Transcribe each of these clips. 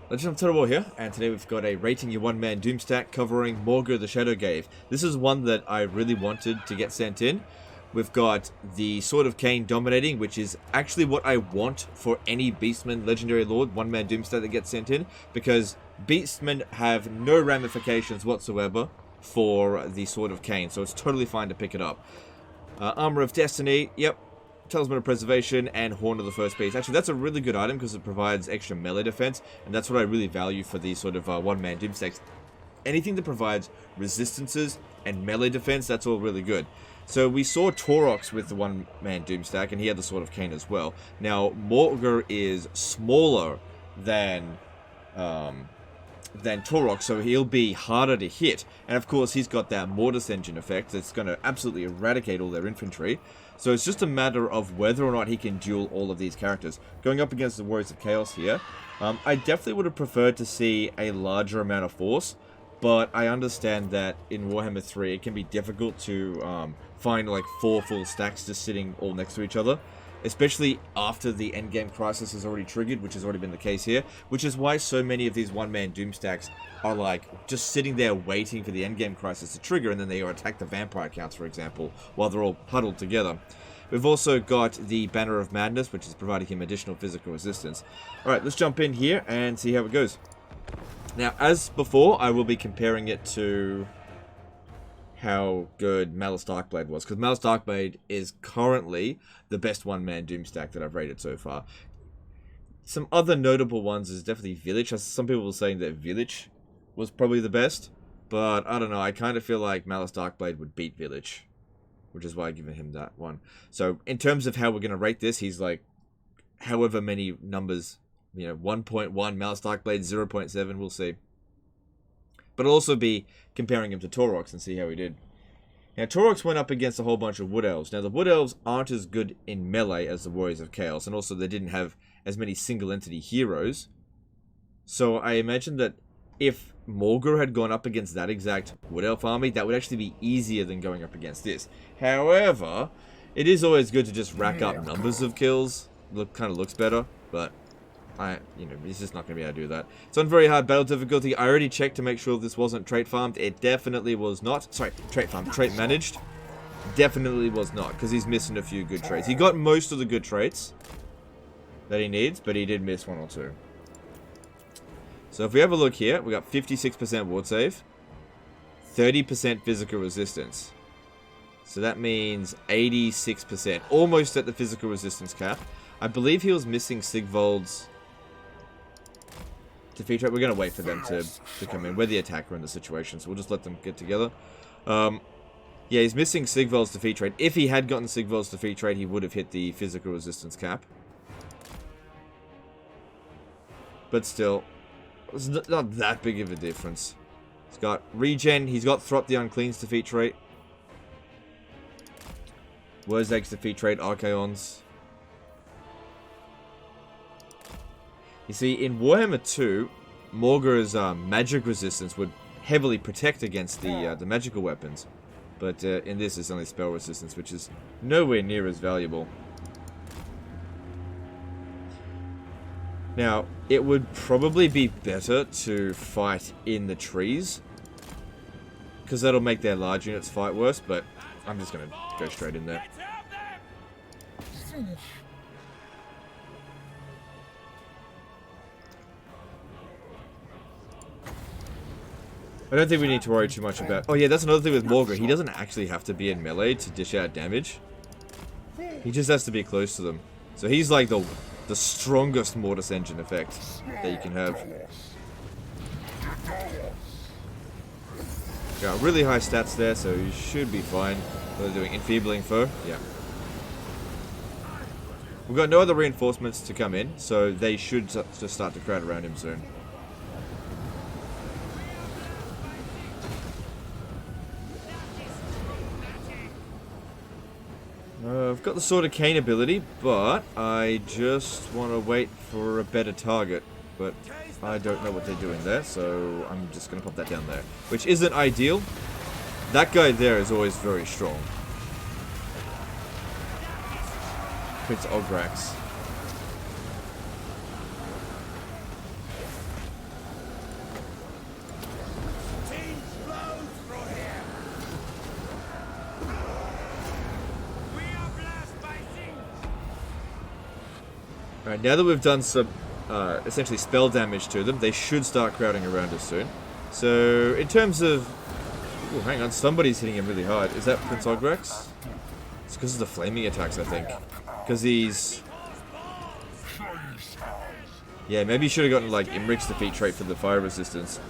Legend of Total War here, and today we've got a rating your one-man doom stack covering Morgr the Shadow Gave. This is one that I really wanted to get sent in. We've got the Sword of Cain dominating, which is actually what I want for any Beastman Legendary Lord one-man doom stack that gets sent in, because Beastmen have no ramifications whatsoever for the Sword of Cain, so it's totally fine to pick it up. Armor of Destiny, yep. Talisman of Preservation, and Horn of the First Beast. Actually, that's a really good item because it provides extra melee defense, and that's what I really value for these sort of one-man doom stacks. Anything that provides resistances and melee defense, that's all really good. So we saw Taurox with the one-man doom stack, and he had the Sword of Cain as well. Now, Morgr is smaller than Taurox, so he'll be harder to hit. And of course, he's got that Mortis Engine effect that's going to absolutely eradicate all their infantry. So it's just a matter of whether or not he can duel all of these characters. Going up against the Warriors of Chaos here, I definitely would have preferred to see a larger amount of force, but I understand that in Warhammer 3 it can be difficult to find like 4 full stacks just sitting all next to each other. Especially after the endgame crisis has already triggered, which has already been the case here. Which is why so many of these one-man doom stacks are like just sitting there waiting for the endgame crisis to trigger, and then they attack the vampire counts, for example, while they're all huddled together. We've also got the Banner of Madness, which is providing him additional physical resistance. Alright, let's jump in here and see how it goes. Now, as before, I will be comparing it to how good Malice Darkblade was, because Malice Darkblade is currently the best one-man doom stack that I've rated so far. Some other notable ones is definitely Village. Some people were saying that Village was probably the best, but I don't know, I kind of feel like Malice Darkblade would beat Village, which is why I've given him that one. So in terms of how we're going to rate this, he's like however many numbers, you know, 1.1, Malice Darkblade 0.7, we'll see. But I'll also be comparing him to Taurox and see how he did. Now, Taurox went up against a whole bunch of Wood Elves. Now, the Wood Elves aren't as good in melee as the Warriors of Chaos, and also they didn't have as many single-entity heroes. So I imagine that if Morgr had gone up against that exact Wood Elf army, that would actually be easier than going up against this. However, it is always good to just rack up numbers of kills. Kind of looks better, but he's just not going to be able to do that. It's on very hard battle difficulty. I already checked to make sure this wasn't trait farmed. It definitely was not. Sorry, trait farmed. Trait managed. Definitely was not, because he's missing a few good traits. He got most of the good traits that he needs, but he did miss 1 or 2. So if we have a look here, we got 56% ward save, 30% physical resistance. So that means 86%. Almost at the physical resistance cap. I believe he was missing Sigvald's defeat rate. We're going to wait for them to come in. We're the attacker in the situation, so we'll just let them get together. Yeah, he's missing Sigvald's defeat rate. If he had gotten Sigvald's defeat rate, he would have hit the physical resistance cap. But still, it's not that big of a difference. He's got regen. He's got Throp the Unclean's defeat rate. Wurzag's defeat rate. Archaon's. You see, in Warhammer 2, Morgr's magic resistance would heavily protect against the magical weapons. But in this, it's only spell resistance, which is nowhere near as valuable. Now, it would probably be better to fight in the trees, because that'll make their large units fight worse, but I'm just going to go straight in there. I don't think we need to worry too much about... Oh yeah, that's another thing with Morgr. He doesn't actually have to be in melee to dish out damage. He just has to be close to them. So he's like the strongest Mortis Engine effect that you can have. Got really high stats there, so you should be fine. What are they doing? Enfeebling foe? Yeah. We've got no other reinforcements to come in, so they should just start to crowd around him soon. I've got the Sword of Cain ability, but I just want to wait for a better target. But I don't know what they're doing there, so I'm just going to pop that down there. Which isn't ideal. That guy there is always very strong. Prince Ograx. Alright, now that we've done some essentially spell damage to them, they should start crowding around us soon. So, in terms of... Ooh, hang on, somebody's hitting him really hard. Is that Prince Ograx? It's because of the flaming attacks, I think. Because he's... Yeah, maybe he should have gotten, like, Imric's defeat trait for the fire resistance.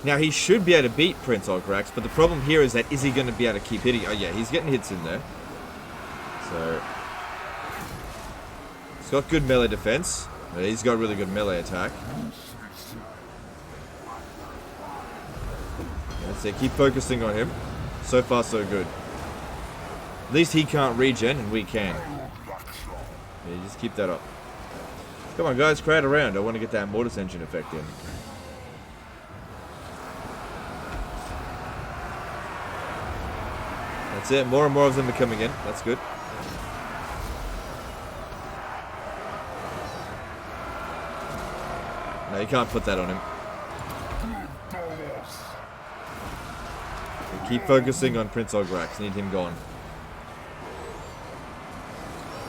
Now, he should be able to beat Prince Ograx, but the problem here is that, is he going to be able to keep hitting? Oh, yeah, he's getting hits in there. So... He's got good melee defense. He's got really good melee attack. Let's see, keep focusing on him. So far, so good. At least he can't regen, and we can. Yeah, just keep that up. Come on, guys, crowd around. I want to get that Mortis Engine effect in. That's it. More and more of them are coming in. That's good. No, you can't put that on him. Keep focusing on Prince Ograx. Need him gone.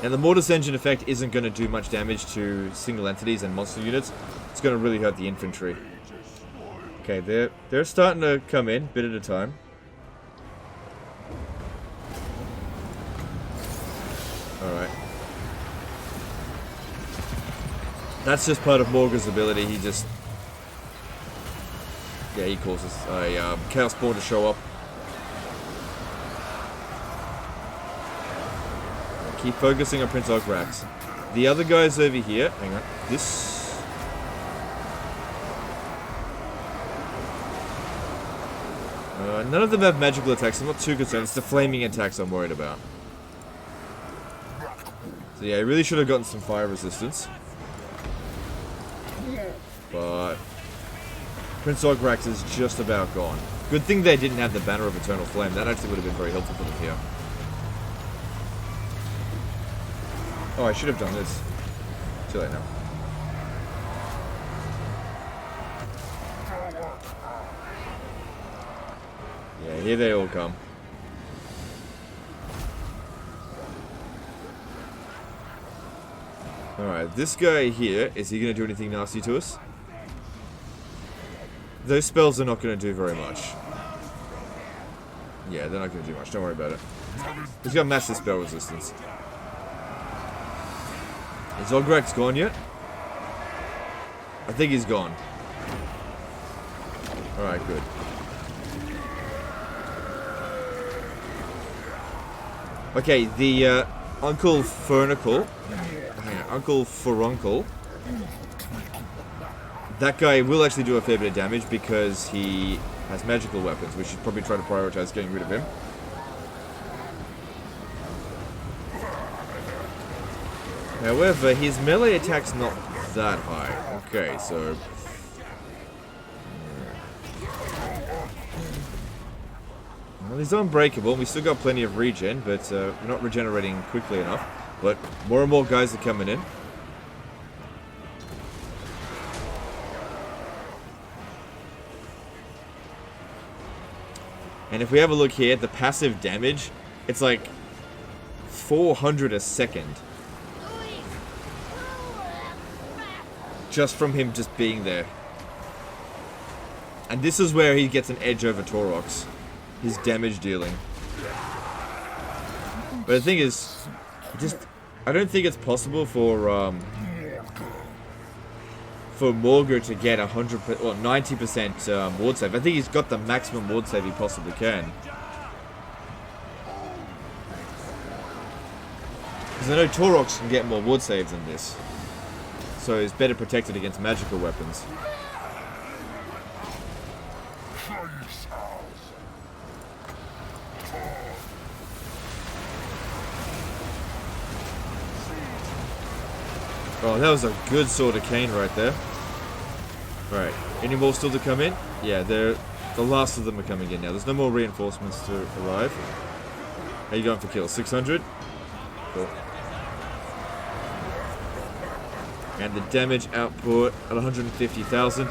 Now, the Mortis Engine effect isn't going to do much damage to single entities and monster units. It's going to really hurt the infantry. Okay, they're starting to come in, bit at a time. Alright. That's just part of Morga's ability. He just... Yeah, he causes a Chaos Spawn to show up. Keep focusing on Prince Ograx. The other guys over here... Hang on. This... none of them have magical attacks. I'm not too concerned. It's the flaming attacks I'm worried about. So yeah, I really should have gotten some fire resistance. But... Prince Ograx is just about gone. Good thing they didn't have the Banner of Eternal Flame. That actually would have been very helpful for them here. Oh, I should have done this. Too late now. Yeah, here they all come. Alright, this guy here, is he going to do anything nasty to us? Those spells are not going to do very much. Yeah, they're not going to do much. Don't worry about it. He's got massive spell resistance. Is Ograx gone yet? I think he's gone. Alright, good. Okay, the Uncle Furnicle... Hang on, Uncle Furuncle... That guy will actually do a fair bit of damage because he has magical weapons. We should probably try to prioritize getting rid of him. However, his melee attack's not that high. Okay, so... Well, he's unbreakable. We still got plenty of regen, but we're not regenerating quickly enough. But more and more guys are coming in. And if we have a look here, the passive damage, it's like 400 a second. Just from him just being there. And this is where he gets an edge over Taurox. His damage dealing. But the thing is, I don't think it's possible for Morga to get 100% or 90% ward save. I think he's got the maximum ward save he possibly can. Because I know Taurox can get more ward saves than this. So he's better protected against magical weapons. Oh, that was a good Sword of Cain right there. Alright, any more still to come in? Yeah, the last of them are coming in now. There's no more reinforcements to arrive. How you going for kills? 600? Cool. And the damage output at 150,000.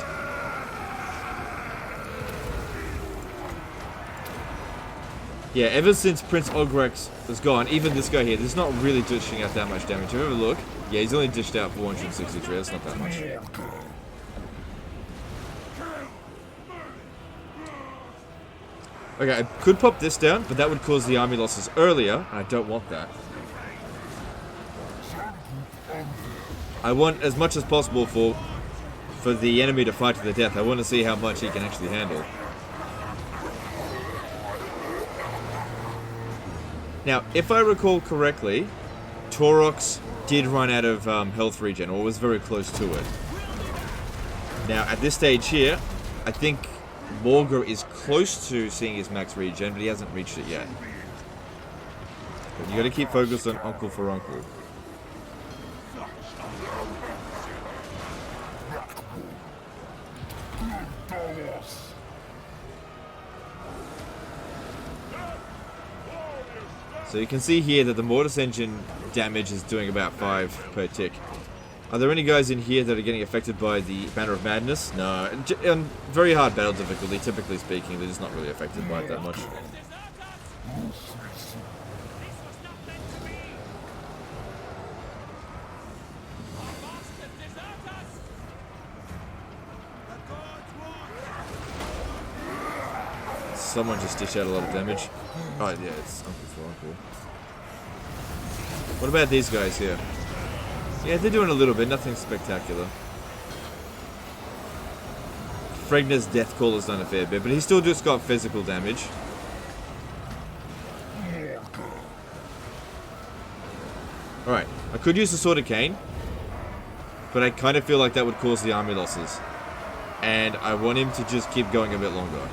Yeah, ever since Prince Ogrex was gone, even this guy here, there's not really dishing out that much damage. If you ever look, yeah, he's only dished out 463. That's not that much. Okay, I could pop this down, but that would cause the army losses earlier, and I don't want that. I want as much as possible for the enemy to fight to the death. I want to see how much he can actually handle. Now, if I recall correctly, Taurox did run out of health regen, or was very close to it. Now, at this stage here, I think Morgr is close to seeing his max regen, but he hasn't reached it yet. But you gotta keep focused on Uncle for Uncle. So you can see here that the Mortis Engine damage is doing about 5 per tick. Are there any guys in here that are getting affected by the Banner of Madness? No. Very hard battle difficulty, typically speaking. They're just not really affected by it that much. Someone just dished out a lot of damage. Oh yeah, it's Uncle for Uncle. What about these guys here? Yeah, they're doing a little bit, nothing spectacular. Fregnar's Death Call has done a fair bit, but he's still just got physical damage. Alright, I could use the Sword of Cain, but I kind of feel like that would cause the army losses. And I want him to just keep going a bit longer.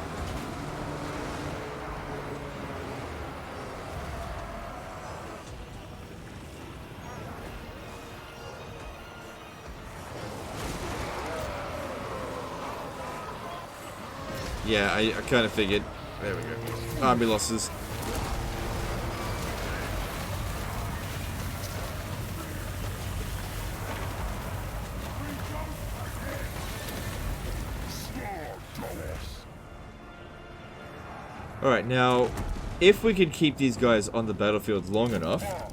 Yeah, I kind of figured. There we go. Army losses. Alright, now, if we could keep these guys on the battlefield long enough,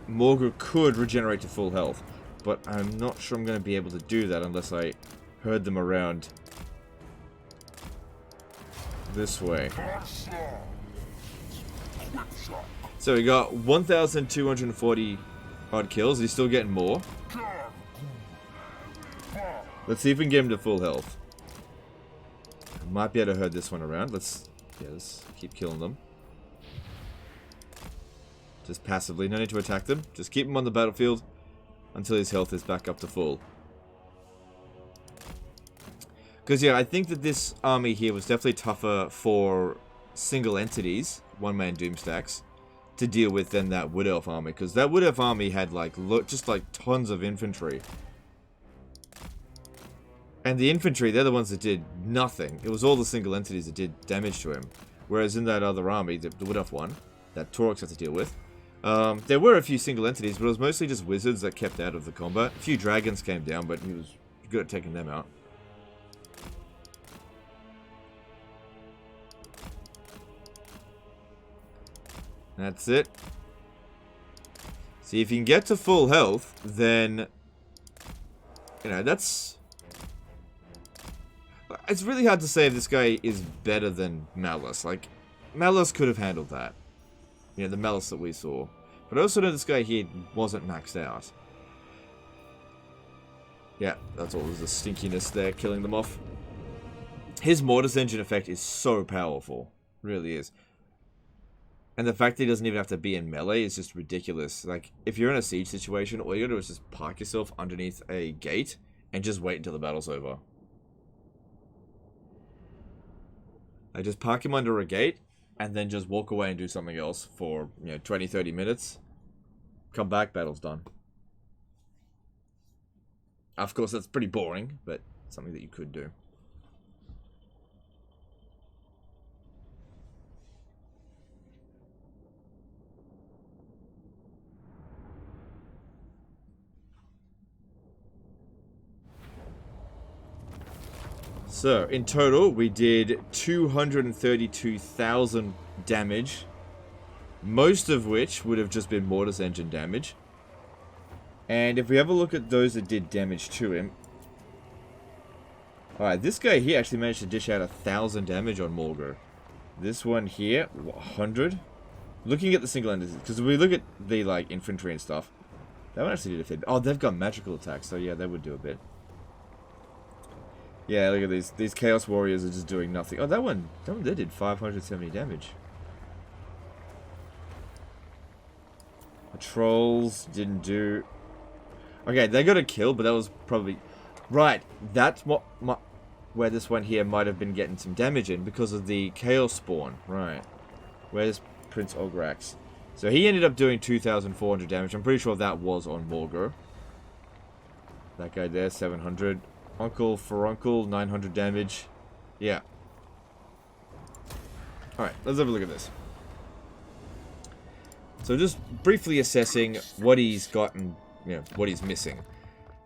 Morgr could regenerate to full health. But I'm not sure I'm going to be able to do that unless I herd them around this way. So we got 1,240 odd kills. He's still getting more. Let's see if we can get him to full health. Might be able to herd this one around. Let's keep killing them. Just passively. No need to attack them. Just keep him on the battlefield until his health is back up to full. Because, yeah, I think that this army here was definitely tougher for single entities, one-man Doom stacks, to deal with than that Wood Elf army. Because that Wood Elf army had, like, just, like, tons of infantry. And the infantry, they're the ones that did nothing. It was all the single entities that did damage to him. Whereas in that other army, the Wood Elf one, that Taurox had to deal with, there were a few single entities, but it was mostly just wizards that kept out of the combat. A few dragons came down, but he was good at taking them out. That's it. See, if you can get to full health, then, you know, that's... It's really hard to say if this guy is better than Malice. Like, Malice could have handled that. You know, the Malice that we saw. But I also know this guy here wasn't maxed out. Yeah, that's all. There's a stinkiness there, killing them off. His Mortis Engine effect is so powerful. Really is. And the fact that he doesn't even have to be in melee is just ridiculous. Like, if you're in a siege situation, all you gotta do is just park yourself underneath a gate and just wait until the battle's over. Like, just park him under a gate and then just walk away and do something else for, you know, 20-30 minutes. Come back, battle's done. Of course, that's pretty boring, but something that you could do. So, in total, we did 232,000 damage most of which would have just been Mortis Engine damage. And if we have a look at those that did damage to him... Alright, this guy here actually managed to dish out 1,000 damage on Morgor. This one here, 100. Looking at the single enders, because if we look at the, like, infantry and stuff, that one actually did a fair bit. Oh, they've got magical attacks, so yeah, they would do a bit. Yeah, look at these. These Chaos Warriors are just doing nothing. Oh, that one they did 570 damage. The Trolls didn't do... Okay, they got a kill, but that was probably... Right, that's where this one here might have been getting some damage in, because of the Chaos Spawn. Right. Where's Prince Ograx? So he ended up doing 2,400 damage. I'm pretty sure that was on Morgor. That guy there, 700. Uncle Furuncle, 900 damage. Yeah. Alright, let's have a look at this. So just briefly assessing what he's got and, you know, what he's missing.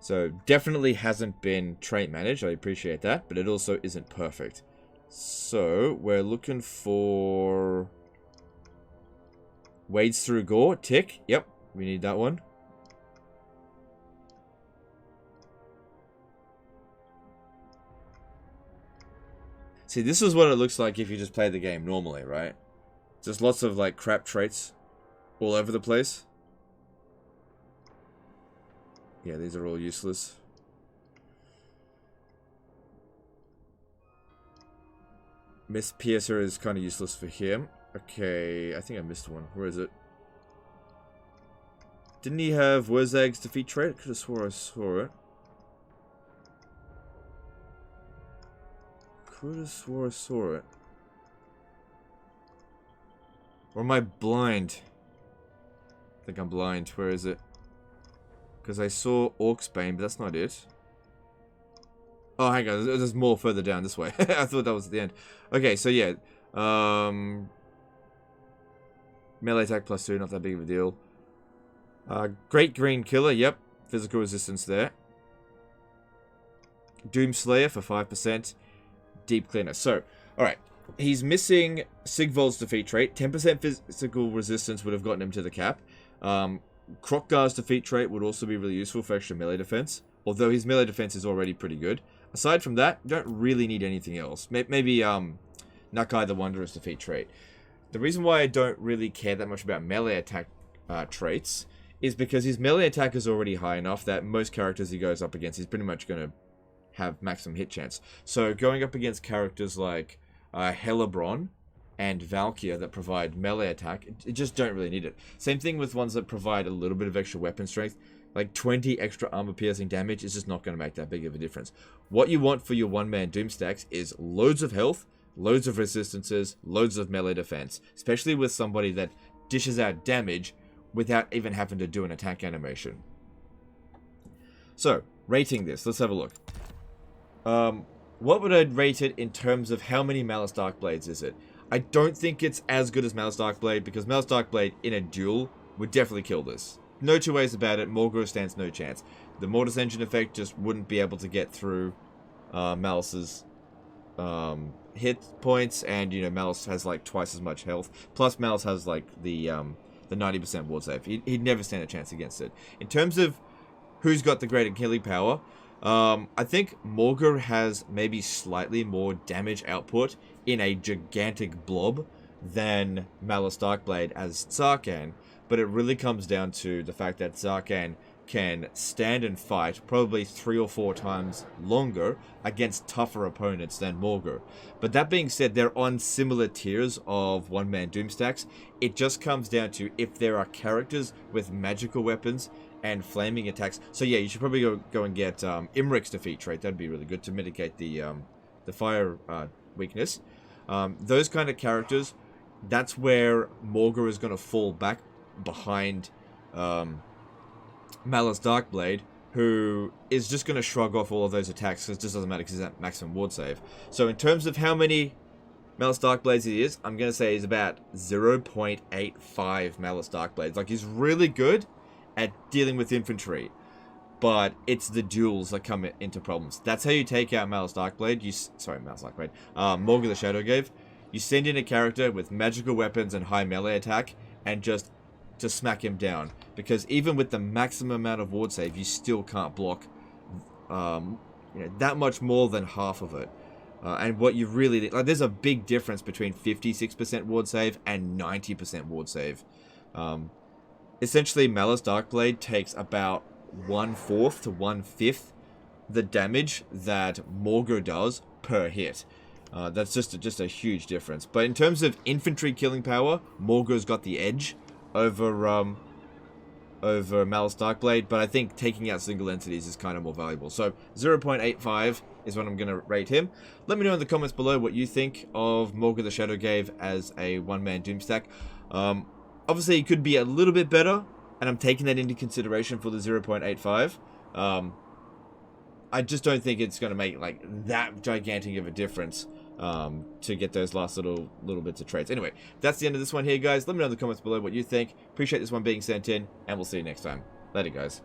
So definitely hasn't been trait managed, I appreciate that, but it also isn't perfect. So we're looking for... Wades through gore, tick. Yep, we need that one. See, this is what it looks like if you just play the game normally, right? Just lots of, like, crap traits all over the place. Yeah, these are all useless. Miss Piercer is kind of useless for him. Okay, I think I missed one. Where is it? Didn't he have Wurzag's defeat trait? I could have swore I saw it. Could have swore I saw it. Or am I blind? I think I'm blind. Where is it? Because I saw Orcsbane, but that's not it. Oh, hang on. There's more further down this way. I thought that was the end. Okay, so yeah. Melee attack +2, not that big of a deal. Great Green Killer, yep. Physical resistance there. Doomslayer for 5%. Deep Cleaner. So, alright. He's missing Sigvold's defeat trait. 10% physical resistance would have gotten him to the cap. Krokgar's defeat trait would also be really useful for extra melee defense. Although his melee defense is already pretty good. Aside from that, you don't really need anything else. Maybe Nakai the Wanderer's defeat trait. The reason why I don't really care that much about melee attack traits is because his melee attack is already high enough that most characters he goes up against, he's pretty much going to have maximum hit chance. So going up against characters like Helebron and Valkyr that provide melee attack, you just don't really need it. Same thing with ones that provide a little bit of extra weapon strength. Like 20 extra armor piercing damage is just not going to make that big of a difference. What you want for your one-man doom stacks is loads of health, loads of resistances, loads of melee defense. Especially with somebody that dishes out damage without even having to do an attack animation. So, rating this. Let's have a look. What would I rate it in terms of how many Malice Darkblades is it? I don't think it's as good as Malice Darkblade, because Malice Darkblade in a duel would definitely kill this. No two ways about it, Morgor stands no chance. The Mortis Engine effect just wouldn't be able to get through Malice's hit points, and, you know, Malice has like twice as much health. Plus Malice has like the 90% ward save. He'd never stand a chance against it. In terms of who's got the greater killing power, I think Morgor has maybe slightly more damage output in a gigantic blob than Malice Darkblade as Zarkan, but it really comes down to the fact that Zarkan can stand and fight probably 3 or 4 times longer against tougher opponents than Morgor. But that being said, they're on similar tiers of one-man doomstacks. It just comes down to if there are characters with magical weapons and flaming attacks. So yeah, you should probably go and get Imric's defeat trait. That'd be really good to mitigate the fire weakness. Those kind of characters, that's where Morgor is going to fall back behind Malice Darkblade, who is just going to shrug off all of those attacks because it just doesn't matter because he's at maximum ward save. So in terms of how many Malice Darkblades he is, I'm going to say he's about 0.85 Malice Darkblades. Like, he's really good at dealing with infantry, but it's the duels that come into problems. That's how you take out Malice Darkblade. Malice Darkblade. Morgor the Shadowgrave. You send in a character with magical weapons and high melee attack, and just to smack him down. Because even with the maximum amount of ward save, you still can't block that much more than half of it. And what you really... like, there's a big difference between 56% ward save and 90% ward save. Essentially, Malice Darkblade takes about 1/4 to 1/5 the damage that Morgul does per hit. That's just a huge difference. But in terms of infantry killing power, Morgul's got the edge over Malice Darkblade, but I think taking out single entities is kind of more valuable. So 0.85 is what I'm going to rate him. Let me know in the comments below what you think of Morgul the Shadowgrave as a one-man Doomstack. Obviously, it could be a little bit better, and I'm taking that into consideration for the 0.85. I just don't think it's going to make like that gigantic of a difference to get those last little bits of traits. Anyway, that's the end of this one here, guys. Let me know in the comments below what you think. Appreciate this one being sent in, and we'll see you next time. Later, guys.